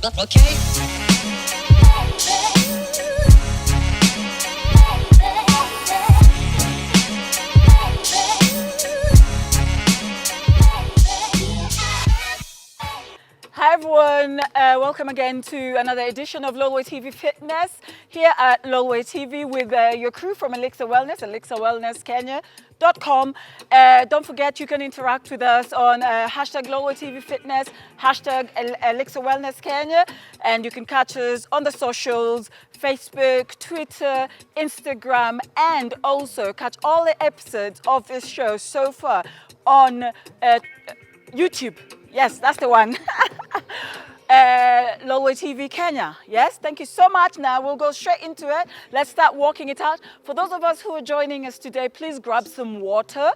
Okay. Hi everyone, welcome again to another edition of Lolwe TV Fitness here at Lolwe TV with your crew from Elixir Wellness, elixirwellnesskenya.com. Don't forget you can interact with us on hashtag Lolwe TV Fitness, hashtag Elixir Wellness Kenya, and you can catch us on the socials, Facebook, Twitter, Instagram, and also catch all the episodes of this show so far on YouTube. Yes, that's the one. Lolwe TV Kenya. Yes, thank you so much. Now we'll go straight into it. Let's start walking it out. For those of us who are joining us today, please grab some water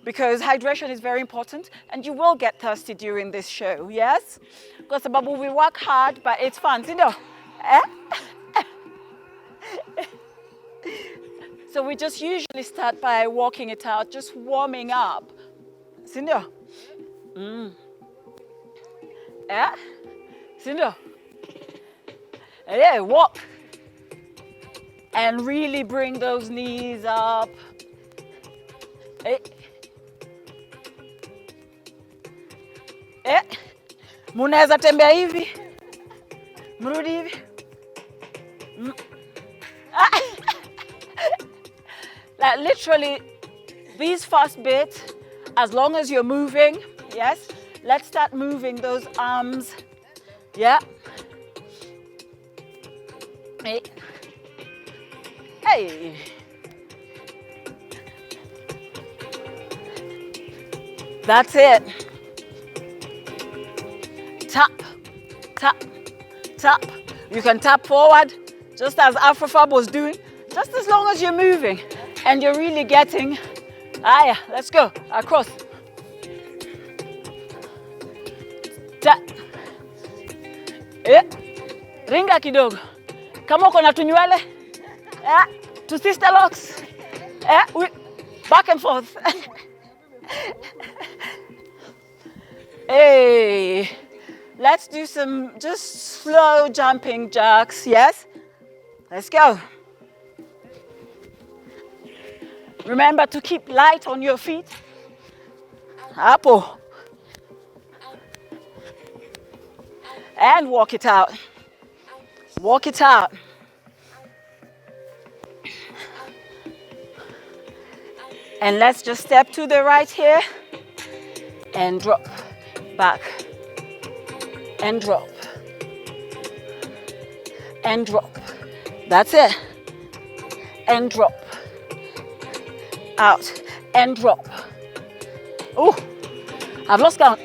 because hydration is very important and you will get thirsty during this show. Yes? Because Babu, we work hard, but it's fun. You know? So we just usually start by walking it out, just warming up. Sindio? Yeah? Sindio? Yeah, walk. And really bring those knees up. Eh. Eh. Munaweza tembea hivi. Mrudi hivi. Like literally, these first bits, as long as you're moving, yes? Let's start moving those arms. Yeah. Hey. Hey. That's it. Tap, tap, tap. You can tap forward, just as Afrofab was doing, just as long as you're moving and you're really getting, yeah, let's go, across. Tap. Ringa kidogo. Kama uko na tunywele, to sister locks. Back and forth. Hey, let's do some just slow jumping jacks, yes? Let's go. Remember to keep light on your feet. Hapo. And walk it out. Walk it out. And let's just step to the right here and drop back and drop and drop. That's it. And drop out and drop. Oh, I've lost count.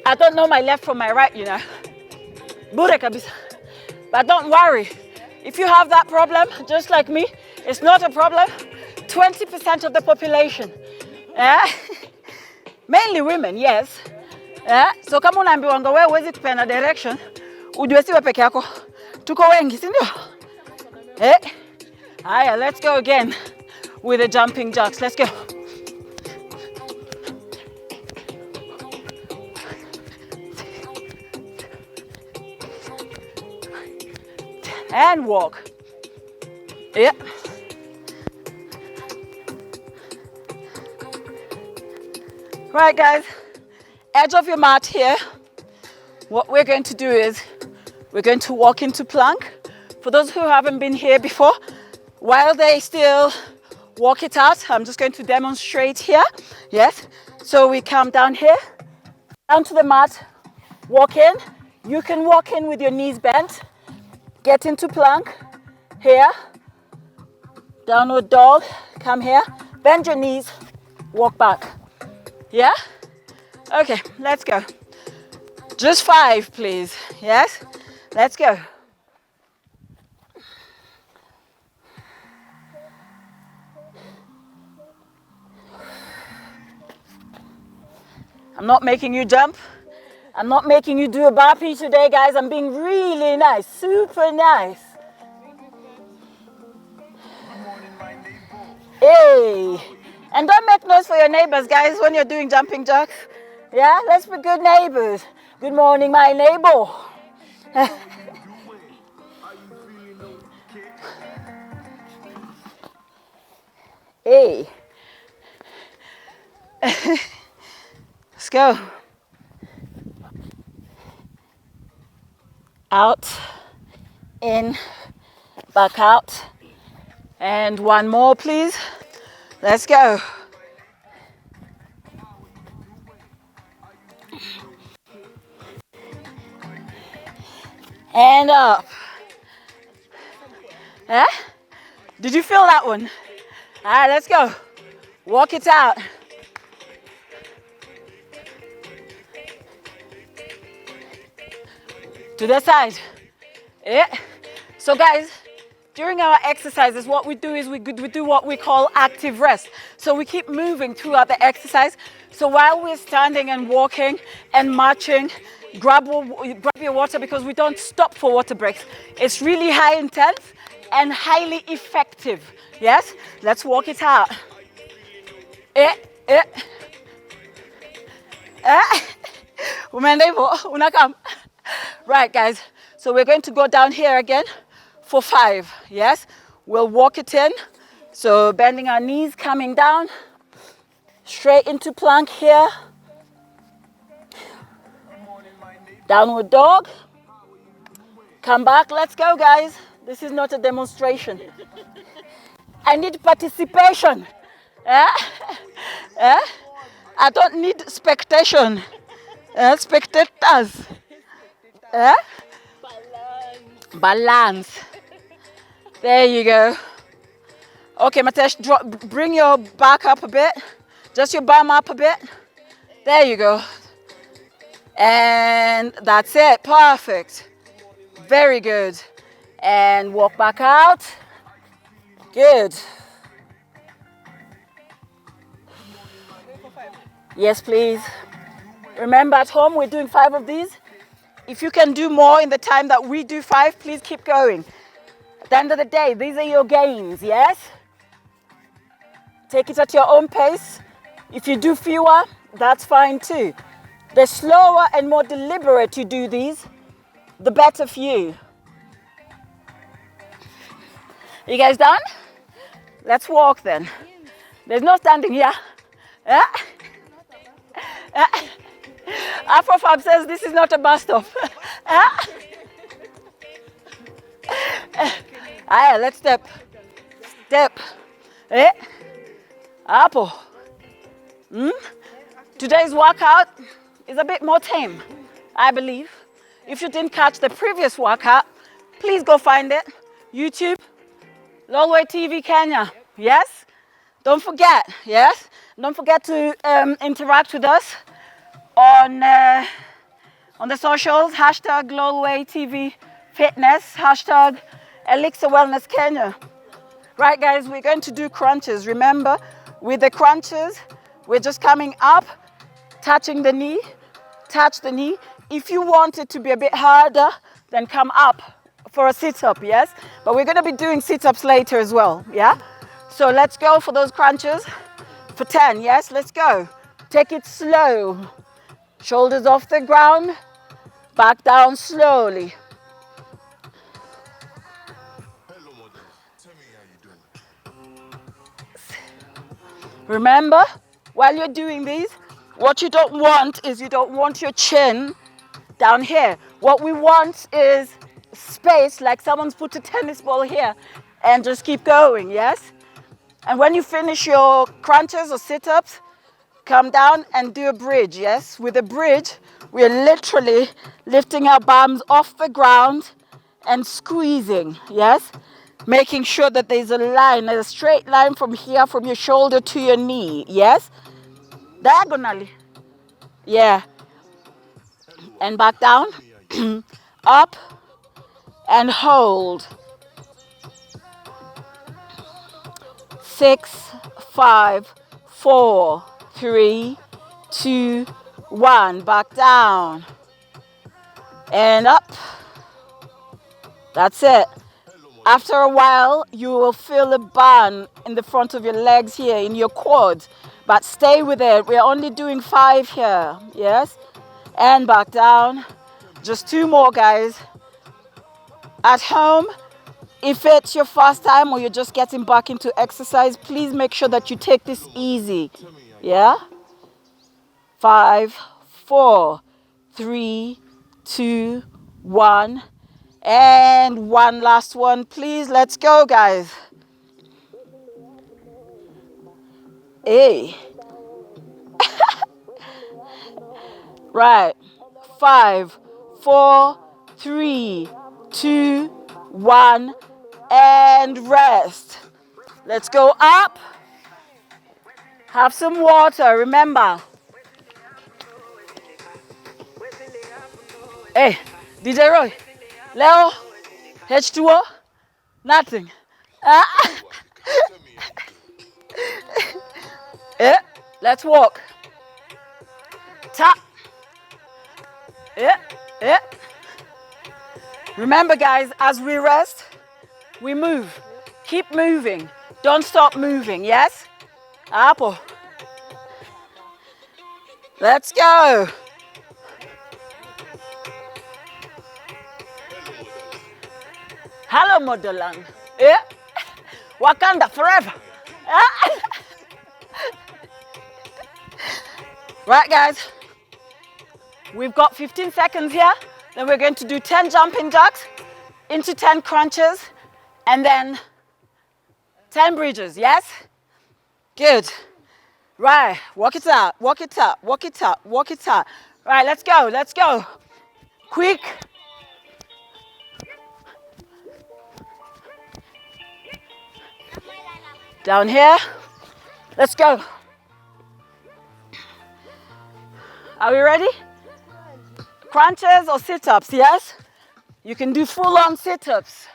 I don't know my left from my right, you know. Bure kabisa. But don't worry. If you have that problem, just like me, it's not a problem. 20% of the population. Mainly women, yes. So kama unaambiwanga wewe huwezi kupeana direction, ujue siwe peke yako. Tuko wengi, si ndio? Haya, let's go again with the jumping jacks. Let's go. And walk. Yep. Right, guys, edge of your mat here. What we're going to do is we're going to walk into plank. For those who haven't been here before, while they still walk it out, I'm just going to demonstrate here. Yes. So we come down here, down to the mat, walk in. You can walk in with your knees bent. Get into plank, here, downward dog, come here, bend your knees, walk back. Yeah? Okay, let's go. Just 5, please. Yes? Let's go. I'm not making you jump. I'm not making you do a burpee today, guys. I'm being really nice, super nice. Hey, and don't make noise for your neighbors, guys, when you're doing jumping jacks. Yeah, let's be good neighbors. Good morning, my neighbor. Hey. Let's go. Out, in, back out. And one more, please. Let's go. And up. Eh? Did you feel that one? All right, let's go. Walk it out. To the side. Yeah. So guys, during our exercises, what we do is we do what we call active rest. So we keep moving throughout the exercise. So while we're standing and walking and marching, grab your water, because we don't stop for water breaks. It's really high intense and highly effective. Yes? Let's walk it out. Right, guys. So we're going to go down here again for 5. Yes? We'll walk it in. So bending our knees, coming down. Straight into plank here. Downward dog. Come back. Let's go, guys. This is not a demonstration. I need participation. I don't need spectation. Spectators. Balance. There you go. Okay, Matesh, bring your back up a bit. Just your bum up a bit. There you go. And that's it. Perfect. Very good. And walk back out. Good. Yes, please. Remember, at home, we're doing 5 of these. If you can do more in the time that we do 5, please keep going. At the end of the day, these are your gains, yes? Take it at your own pace. If you do fewer, that's fine too. The slower and more deliberate you do these, the better for you. You guys done? Let's walk then. There's no standing here. Afrofab says this is not a bus stop. Let's step. Step. Apple. Today's workout is a bit more tame, I believe. If you didn't catch the previous workout, please go find it. YouTube, Lolwe Tv Kenya. Yes? Don't forget, yes? Don't forget to interact with us on the socials, hashtag Lolwe TV Fitness, hashtag Elixir Wellness Kenya. Right, guys, we're going to do crunches. Remember, with the crunches, we're just coming up, touching the knee, touch the knee. If you want it to be a bit harder, then come up for a sit-up, yes? But we're going to be doing sit-ups later as well, yeah? So let's go for those crunches for 10, yes? Let's go. Take it slow. Shoulders off the ground, back down slowly. Hello, mother. Tell me how you doing. Remember, while you're doing these, what you don't want is you don't want your chin down here. What we want is space, like someone's put a tennis ball here, and just keep going, yes? And when you finish your crunches or sit-ups, come down and do a bridge, yes? With a bridge, we're literally lifting our bums off the ground and squeezing, yes? Making sure that there's a line, a straight line from here, from your shoulder to your knee, yes? Diagonally. Yeah. And back down. Up and hold. 6, 5, 4, 3, 2, 1. Back down. And up. That's it. After a while, you will feel a burn in the front of your legs here, in your quads. But stay with it. We're only doing 5 here. Yes? and back down. Just 2 more, guys. At home, if it's your first time or you're just getting back into exercise, please make sure that you take this easy. Yeah? 5, 4, 3, 2, 1. And one last one, please. Let's go, guys. Hey. Right. 5, 4, 3, 2, 1. And rest. Let's go up. Have some water, remember. Hey, DJ Roy. Leo, H2O, nothing. Yeah, let's walk. Tap. Yeah. Remember, guys, as we rest, we move. Keep moving. Don't stop moving, yes? Apple. Let's go. Hello, motherland. Yeah. Wakanda forever. Right, guys. We've got 15 seconds here. Then we're going to do 10 jumping jacks into 10 crunches and then 10 bridges, yes? Good. Right, walk it out, walk it out, walk it out, walk it out. Right, let's go, let's go. Quick. Down here. Let's go. Are we ready? Crunches or sit-ups, yes? You can do full-on sit-ups.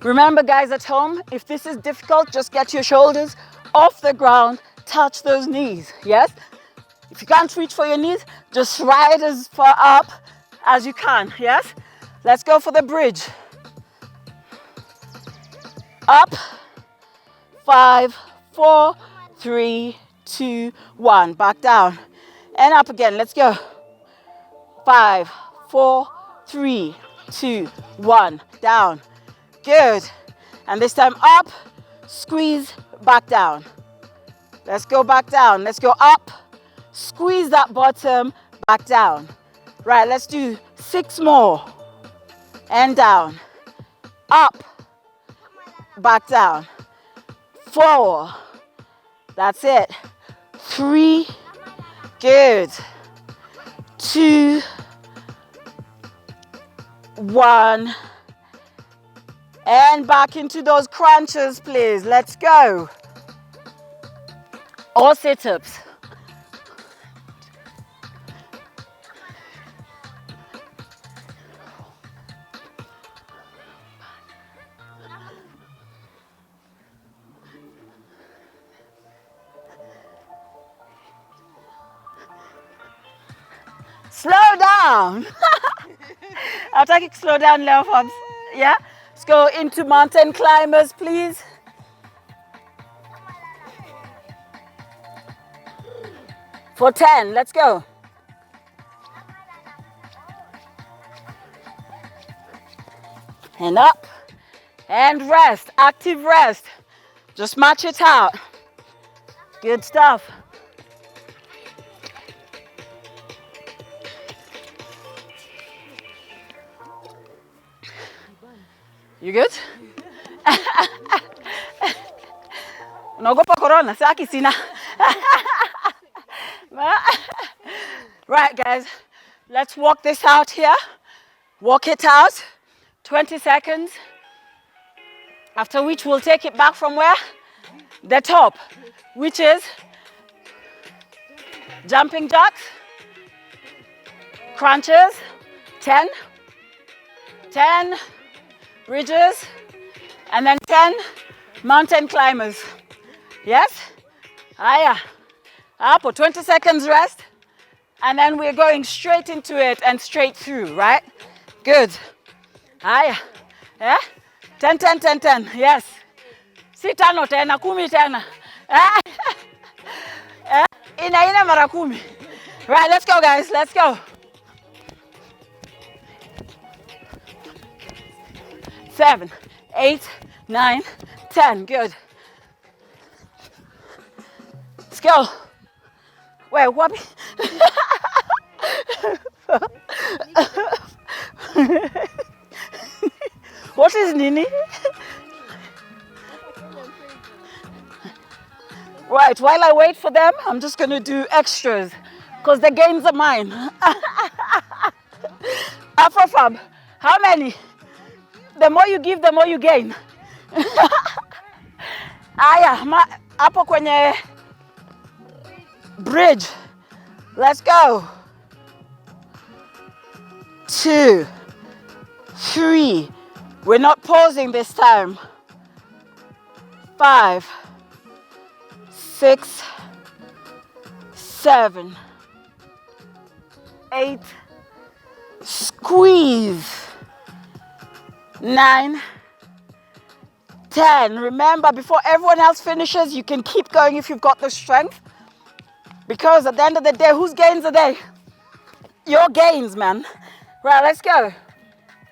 Remember, guys at home, if this is difficult, just get your shoulders off the ground, touch those knees, yes? If you can't reach for your knees, just ride as far up as you can, yes? Let's go for the bridge. Up. 5, 4, 3, 2, 1. Back down. And up again. Let's go. 5, 4, 3, 2, 1. Down. Good. And this time up. Squeeze. Back down. Let's go back down. Let's go up. Squeeze that bottom. Back down. Right. Let's do 6 more. And down. Up. Back down. 4. That's it. 3. Good. 2. 1. And back into those crunches, please. Let's go. Or sit-ups. Slow down. I'll take it slow down, Leo Fobs. Yeah? Let's go into mountain climbers, please. For 10, let's go. And up. And rest, active rest. Just match it out. Good stuff. You good? Unaogopa corona, saki sina. Right, guys, let's walk this out here. Walk it out, 20 seconds. After which we'll take it back from where? The top, which is jumping jacks, crunches, 10, bridges, and then 10 mountain climbers. Yes? Up for 20 seconds rest, and then we're going straight into it and straight through, right? Good. Yeah? 10, yes. Sitano tena, 10 tena. Ina mara 10. Right, let's go guys, let's go. 7, 8, 9, 10. Good. Let's go. Wait, what? What is Nini? Right, while I wait for them, I'm just going to do extras because the gains are mine. Afrofab, how many? The more you give, the more you gain. Aya, hapo kwenye bridge. Let's go. 2, 3. We're not pausing this time. 5, 6, 7, 8. Squeeze. 9, 10. Remember, before everyone else finishes, you can keep going if you've got the strength. Because at the end of the day, whose gains are they? Your gains, man. Right, let's go.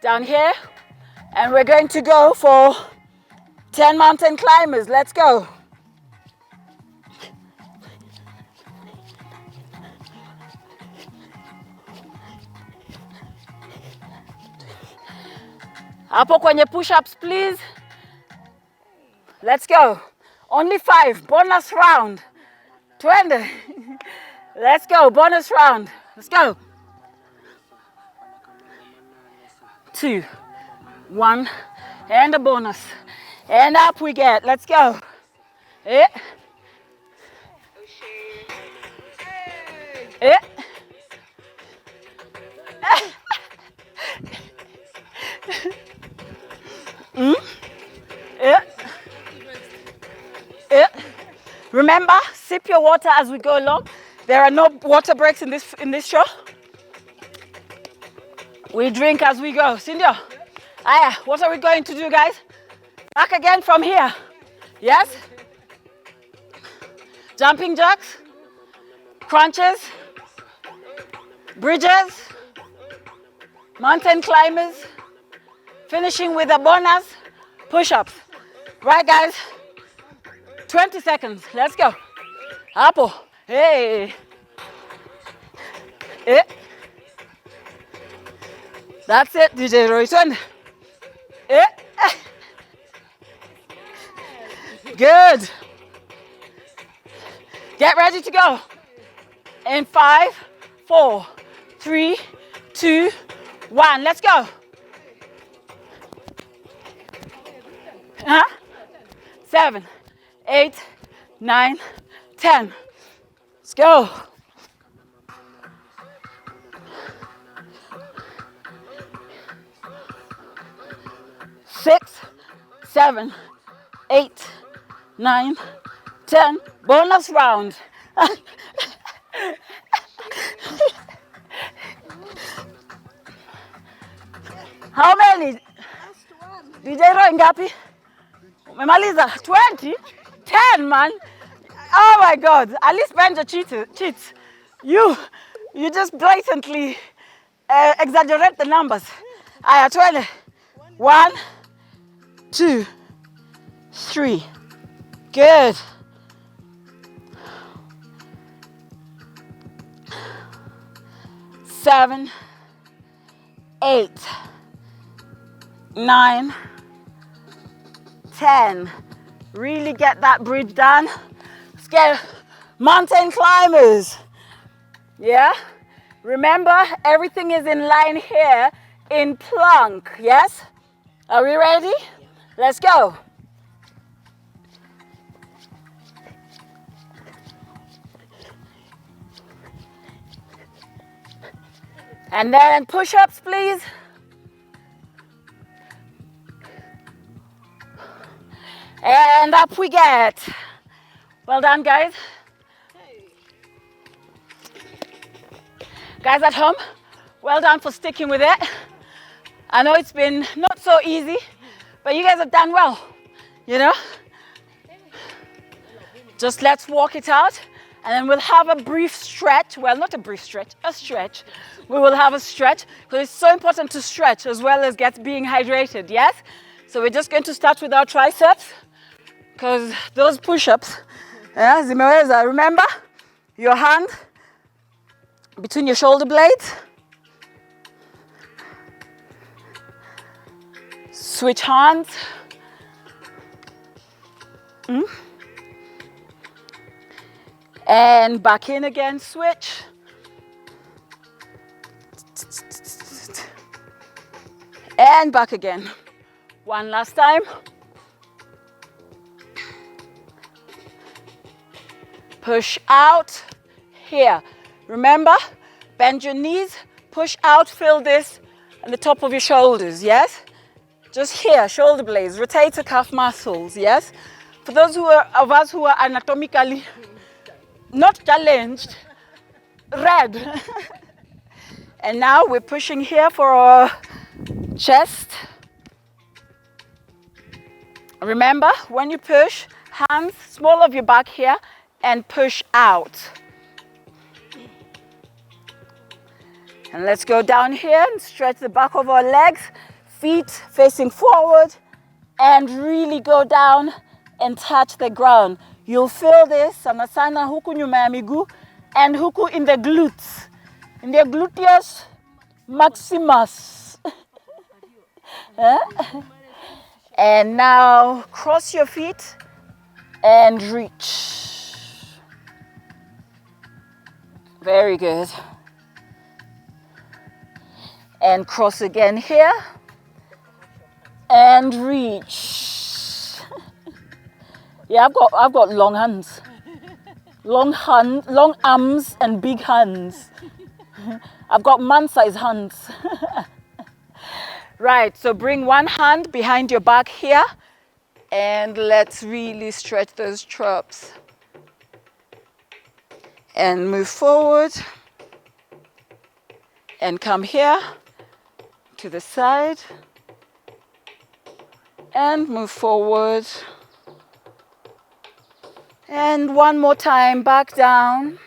Down here. And we're going to go for 10 mountain climbers. Let's go. Hapo kwenye push-ups, please. Let's go. Only 5. Bonus round. 20. Let's go. Bonus round. Let's go. 2, 1, and a bonus. And up we get. Let's go. Eh. Eh. Remember, sip your water as we go along. There are no water breaks in this show. We drink as we go. Cindy, Aya, what are we going to do, guys? Back again from here. Yes? Jumping jacks, crunches, bridges, mountain climbers, finishing with a bonus push-ups. Right, guys? 20 seconds. Let's go. Apple. Hey. Eh. That's it, DJ Royson. Eh. Good. Get ready to go. In 5, 4, 3, 2, 1. Let's go. 7, 8, 9, 10. Let's go. 6, 7, 8, 9, 10. Bonus round. How many? DJ Roy ngapi? Umemaliza 20? 10, man. Oh my God. At least Benja cheats. You just blatantly exaggerate the numbers. Aya, 20. 1, 2, 3. Good. 7, 8, 9, 10. Really get that bridge done. Let's get mountain climbers. Yeah? Remember, everything is in line here in plank. Yes? Are we ready? Let's go. And then push-ups, please. And up we get. Well done, guys. Guys at home, well done for sticking with it. I know it's been not so easy, but you guys have done well, you know? Just let's walk it out, and then we'll have a brief stretch. Well, not a brief stretch, a stretch. We will have a stretch because it's so important to stretch as well as being hydrated, yes? So we're just going to start with our triceps because those push-ups, yeah, zimeweza. Remember, your hand between your shoulder blades. Switch hands. And back in again, switch. And back again. One last time. Push out here. Remember, bend your knees, push out, feel this at the top of your shoulders, yes? Just here, shoulder blades, rotate the calf muscles, yes? For those of us who are anatomically not challenged, red. And now we're pushing here for our chest. Remember, when you push, hands small of your back here and push out. And let's go down here and stretch the back of our legs, feet facing forward, and really go down and touch the ground. You'll feel this sana sana huku nyuma ya miguu and huku in the glutes, in the gluteus maximus. And now cross your feet and reach. Very good. And cross again here and reach. Yeah, I've got long hands. Long arms and big hands. I've got man-sized hands. Right, so bring one hand behind your back here and let's really stretch those traps. And move forward and come here to the side and move forward. And one more time, back down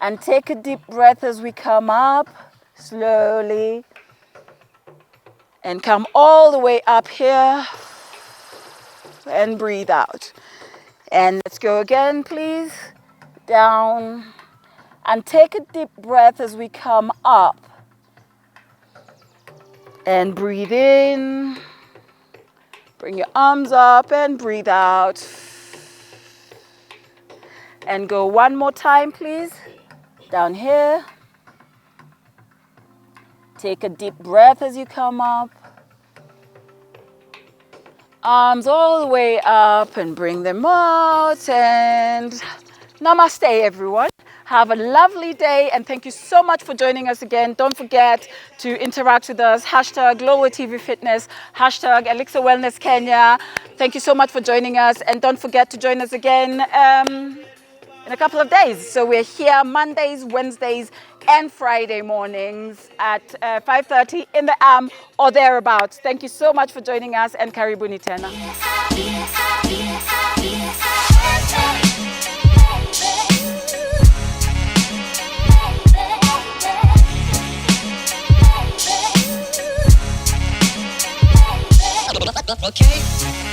and take a deep breath as we come up slowly. And come all the way up here and breathe out. And let's go again, please. Down. And take a deep breath as we come up. And breathe in. Bring your arms up and breathe out. And go one more time, please. Down here. Take a deep breath as you come up. Arms all the way up and bring them out. And namaste, everyone. Have a lovely day and thank you so much for joining us again. Don't forget to interact with us. Hashtag Lolwe TV Fitness. Hashtag Elixir Wellness Kenya. Thank you so much for joining us. And don't forget to join us again in a couple of days. So we're here Mondays, Wednesdays, and Friday mornings at 5:30 in the AM or thereabouts. Thank you so much for joining us and karibuni tena. Okay.